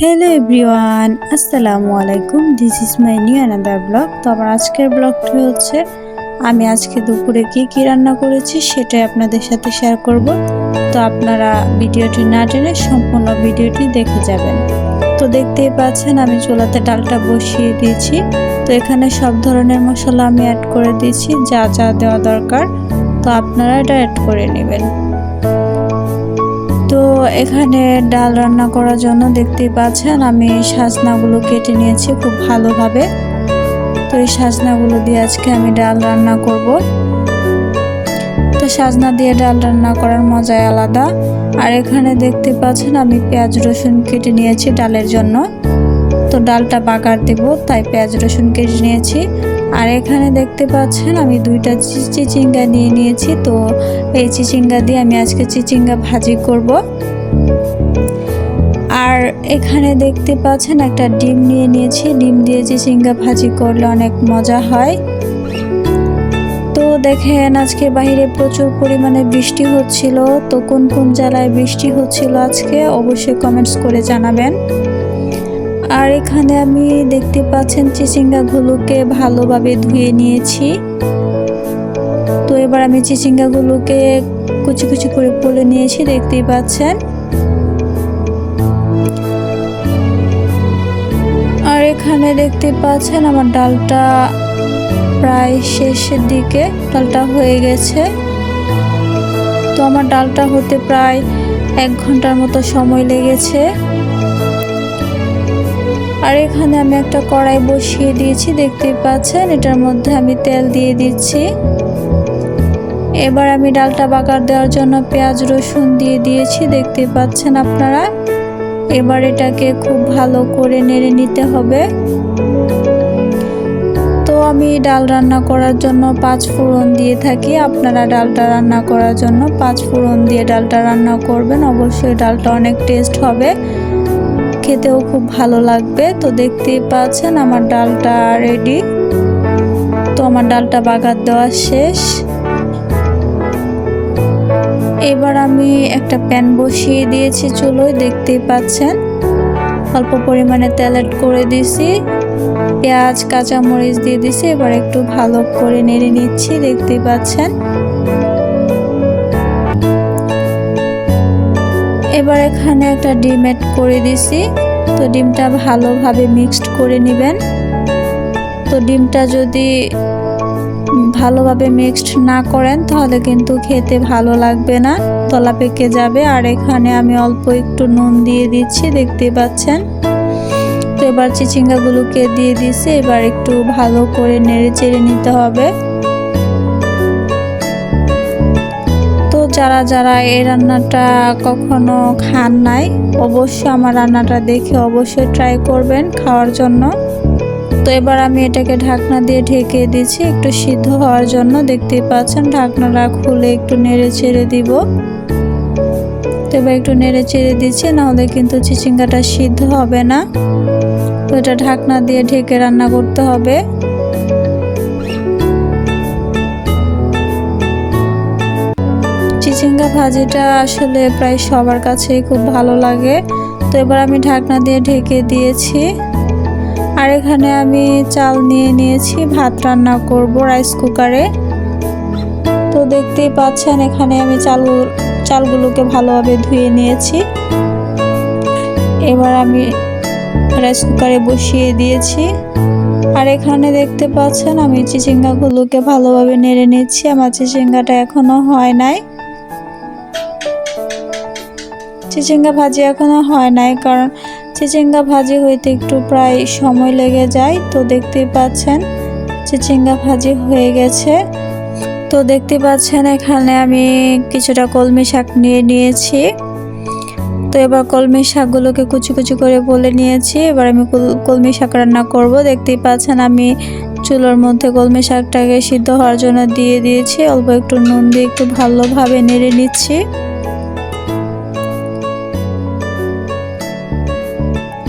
Hello everyone, আসসালামু আলাইকুম। This is my new another blog. তো আমার আজকের ব্লগটি হচ্ছে আমি আজকে দুপুরে কি রান্না করেছি সেটাই আপনাদের সাথে শেয়ার করব। তো আপনারা ভিডিওটি না টেনে সম্পূর্ণ ভিডিওটি দেখে যাবেন। তো দেখতেই পাচ্ছেন আমি চুলাতে ডালটা বসিয়ে দিয়েছি। তো এখানে সব ধরনের মশলা আমি অ্যাড করে দিয়েছি, যা যা দেওয়া দরকার। তো আপনারা এটা অ্যাড করে নেবেন। তো এখানে ডাল রান্না করার জন্য দেখতেই পাচ্ছেন আমি সাজনাগুলো কেটে নিয়েছি খুব ভালোভাবে। তো এই সাজনাগুলো দিয়ে আজকে আমি ডাল রান্না করব। তো সাজনা দিয়ে ডাল রান্না করার মজাই আলাদা। আর এখানে দেখতে পাচ্ছেন আমি পেঁয়াজ রসুন কেটে নিয়েছি ডালের জন্য। তো ডালটা বাগার দেব, তাই পেঁয়াজ রসুন কেটে নিয়েছি। আর এখানে দেখতে পাচ্ছেন আমি দুইটা চিচিঙ্গা নিয়ে নিয়েছি। তো এই চিচিঙ্গা দিয়ে আমি আজকে চিচিঙ্গা ভাজি করব। আর এখানে দেখতে পাচ্ছেন একটা ডিম নিয়ে নিয়েছি। ডিম দিয়ে চিচিঙ্গা ভাজি করলে অনেক মজা হয়। তো দেখেন আজকে বাইরে প্রচুর পরিমাণে বৃষ্টি হচ্ছিল। তো কোন কোন জেলায় বৃষ্টি হচ্ছিল আজকে অবশ্যই কমেন্টস করে জানাবেন। আর এখানে আমি দেখতে পাচ্ছেন চিচিঙ্গাগুলোকে ভালোভাবে ধুয়ে নিয়েছি। তো এবার আমি চিচিঙ্গাগুলোকে কুচি কুচি করে তুলে নিয়েছি, দেখতেই পাচ্ছেন। আর এখানে দেখতে পাচ্ছেন আমার ডালটা প্রায় শেষের দিকে, ডালটা হয়ে গেছে। তো আমার ডালটা হতে প্রায় 1 ঘন্টার মতো সময় লেগেছে। আর এখানে আমি একটা কড়াই বসিয়ে দিয়েছি, দেখতেই পাচ্ছেন। এটার মধ্যে আমি তেল দিয়ে দিচ্ছি। এবার আমি ডালটা বাগার দেওয়ার জন্য পেঁয়াজ রসুন দিয়ে দিয়েছি, দেখতেই পাচ্ছেন আপনারা। এবার এটাকে খুব ভালো করে নেড়ে নিতে হবে। তো আমি ডাল রান্না করার জন্য 5 ফোড়ন দিয়ে থাকি। আপনারা ডালটা রান্না করার জন্য 5 ফোড়ন দিয়ে ডালটা রান্না করবেন। অবশ্যই ডালটা অনেক টেস্ট হবে, খেতেও খুব ভালো লাগবে। তো দেখতেই পাচ্ছেন আমার ডালটা রেডি। তো আমার ডালটা বাগার দেওয়া শেষ। এবার আমি একটা প্যান বসিয়ে দিয়েছি চুলোয়, দেখতেই পাচ্ছেন। অল্প পরিমাণে তেল অ্যাড করে দিয়েছি, পেঁয়াজ কাঁচামরিচ দিয়ে দিয়েছি। এবার একটু ভালো করে নেড়ে নিচ্ছি, দেখতেই পাচ্ছেন। এবার এখানে একটা ডিম অ্যাড করে দিয়েছি। তো ডিমটা ভালোভাবে মিক্সড করে নেবেন। তো ডিমটা যদি ভালোভাবে মিক্সড না করেন তাহলে কিন্তু খেতে ভালো লাগবে না, তলা পেকে যাবে। আর এখানে আমি অল্প একটু নুন দিয়ে দিচ্ছি, দেখতেই পাচ্ছেন। তো এবার চিচিঙ্গাগুলোকে দিয়ে দিচ্ছি। এবার একটু ভালো করে নেড়ে চেড়ে নিতে হবে। তো যারা যারা এই রান্নাটা কখনো খান নাই, অবশ্যই আমার রান্নাটা দেখে অবশ্যই ট্রাই করবেন খাওয়ার জন্য। তো এবার আমি এটাকে ঢাকনা দিয়ে ঢেকে দিচ্ছি একটু সিদ্ধ হওয়ার জন্য, দেখতেই পাচ্ছেন। ঢাকনাটা খুলে একটু নেড়ে চেড়ে দিব। তো এবার একটু নেড়ে চেড়ে দিচ্ছি, নাহলে কিন্তু চিচিঙ্গাটা সিদ্ধ হবে না। তো এটা ঢাকনা দিয়ে ঢেকে রান্না করতে হবে। চিচিঙ্গা ভাজিটা আসলে প্রায় সবার কাছেই খুব ভালো লাগে। তো এবার আমি ঢাকনা দিয়ে ঢেকে দিয়েছি। আর এখানে আমি চাল নিয়ে নিয়েছি, ভাত রান্না করব রাইস কুকারে। তো দেখতেই পাচ্ছেন এখানে আমি চালগুলোকে ভালোভাবে ধুয়ে নিয়েছি। এবার আমি রাইস কুকারে বসিয়ে দিয়েছি। আর এখানে দেখতে পাচ্ছেন আমি চিচিঙ্গাগুলোকে ভালোভাবে নেড়ে নিচ্ছি। আমার চিচিঙ্গাটা এখনো হয় নাই, চিচিঙ্গা ভাজি এখনো হয় নাই, কারণ চিচিঙ্গা ভাজি হইতে একটু প্রায় সময় লেগে যায়। তো দেখতেই পাচ্ছেন চিচিঙ্গা ভাজি হয়ে গেছে। তো দেখতে পাচ্ছেন এখানে আমি কিছুটা কলমি শাক নিয়ে নিয়েছি। তো এবার কলমি শাকগুলোকে কুচি কুচি করে বলে নিয়েছি। এবার আমি কলমি শাক রান্না করব। দেখতেই পাচ্ছেন আমি চুলোর মধ্যে কলমি শাকটাকে সিদ্ধ হওয়ার জন্য দিয়ে দিয়েছি। অল্প একটু নুন দিয়ে একটু ভালোভাবে নেড়ে নিচ্ছি।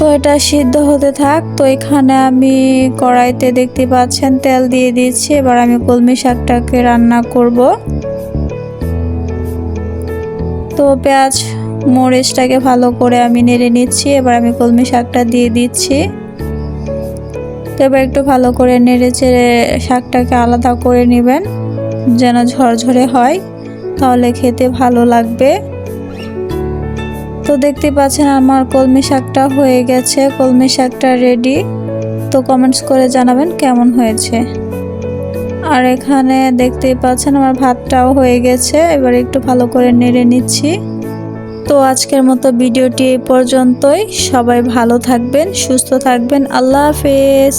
তো এটা সিদ্ধ হতে থাক। তো এখানে আমি কড়াইতে দেখতে পাচ্ছেন তেল দিয়ে দিয়েছি। এবার আমি কলমি শাকটাকে রান্না করব। তো পেঁয়াজ মরিচটাকে ভালো করে আমি নেড়ে নিচ্ছি। এবার আমি কলমি শাকটা দিয়ে দিচ্ছি। তো এবার একটু ভালো করে নেড়ে চেড়ে শাকটাকে আলাদা করে নেবেন, যেন ঝরঝরে হয়, তাহলে খেতে ভালো লাগবে। তো দেখতে পাচ্ছেন আমার কলমি শাকটা হয়ে গেছে, কলমি শাকটা রেডি। তো কমেন্টস করে জানাবেন কেমন হয়েছে। আর এখানে দেখতেই পাচ্ছেন আমার ভাতটাও হয়ে গেছে। এবার একটু ভালো করে নেড়ে নিচ্ছি। তো আজকের মতো ভিডিওটি এই পর্যন্তই। সবাই ভালো থাকবেন, সুস্থ থাকবেন। আল্লাহ হাফেজ।